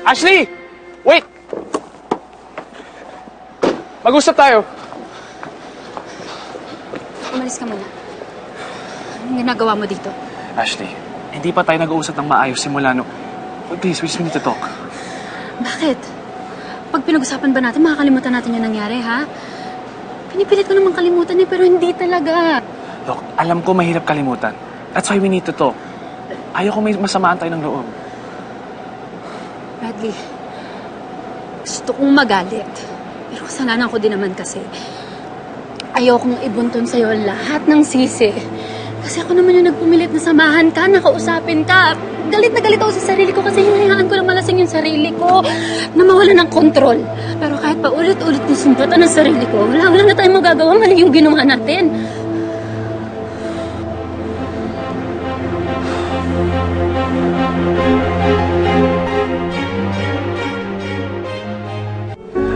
Ashley! Wait! Mag-usap tayo. Umalis ka muna. Anong ginagawa mo dito? Ashley, hindi pa tayo nag-uusap ng maayos simula no. Please, we just need to talk. Bakit? Pag pinag-usapan ba natin, makakalimutan natin yung nangyari, ha? Pinipilit ko naman kalimutan eh, pero hindi talaga. Look, alam ko mahirap kalimutan. That's why we need to talk. Ayaw ko may masamaan tayo ng loob. Bradley, gusto kong magalit. Pero kasalanan ko din naman kasi. Ayaw kong ibunton sa'yo lahat ng sisi. Kasi ako naman yung nagpumilit na samahan ka, nakausapin ka. Galit na galit ako sa sarili ko kasi hinayaan ko na malasing yung sarili ko na mawala ng kontrol. Pero kahit pa ulit-ulit yung sumpatan ng sarili ko, wala na tayong magagawa, mali yung ginawa natin.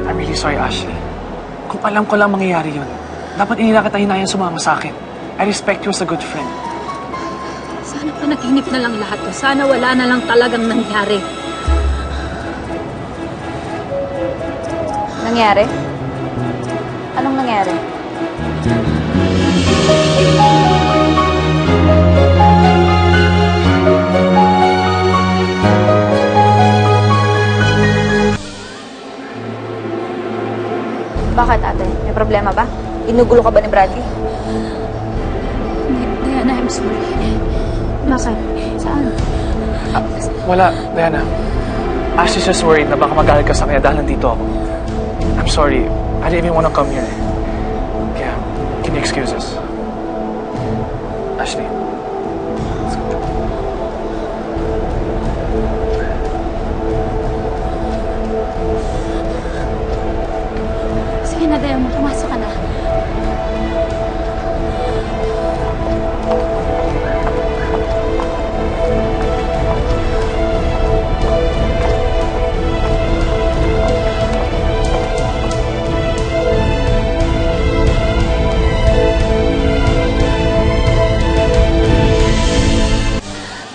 I'm really sorry, Ashley. Kung alam ko lang mangyayari yun, dapat inila kita hinayang sumama sa akin. I respect you as a good friend. Sana panaginip na lang lahat to. Sana wala na lang talagang nangyari. Nangyari? Anong nangyari? Bakit, ate? May problema ba? Inugulo ka ba ni Bradley? Diana, I'm sorry. Bakit? Saan? Wala, Diana. Ashley's just worried na baka magalit ka sa kanya dahil nandito ako. I'm sorry. I didn't even wanna come here. Kaya, can you excuse us? Ashley. Sige na, Diana. Pumasok ka na.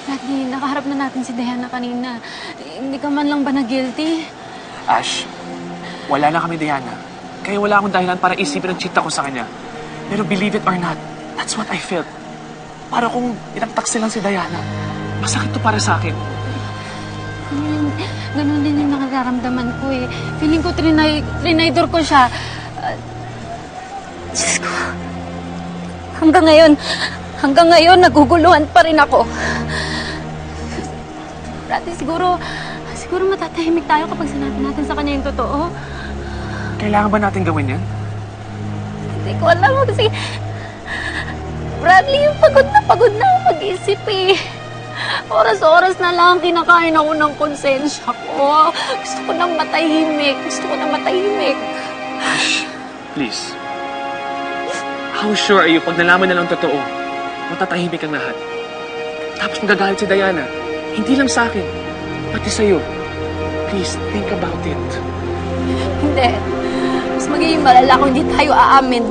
Bradley, nakaharap na natin si Diana kanina. Hindi ka man lang ba na-guilty? Ash, wala na kami, Diana. Kaya wala akong dahilan para isipin ang cheat ako sa kanya. Pero believe it or not, that's what I felt. Para kung inaktaksi lang si Diana. Masakit to para sa akin. Ganun din yung nakaramdaman ko eh. Feeling ko trinaydor ko siya. Diyos ko. Hanggang ngayon, naguguluhan pa rin ako. Brady, siguro matatahimik tayo kapag sinabi natin sa kanya yung totoo. Kailangan ba natin gawin yan? Hindi ko alam kasi... Bradley, pagod na ako mag-isip eh. Oras-oras na lang kinakain ako ng konsensya ko. Gusto ko nang matahimik. Ash, please. How sure are you pag nalaman na lang totoo, matatahimik ang lahat? Tapos magagalit si Diana. Hindi lang sa akin, pati sa'yo. Please, think about it. Hindi. Mas magiging malala kung hindi tayo aamin.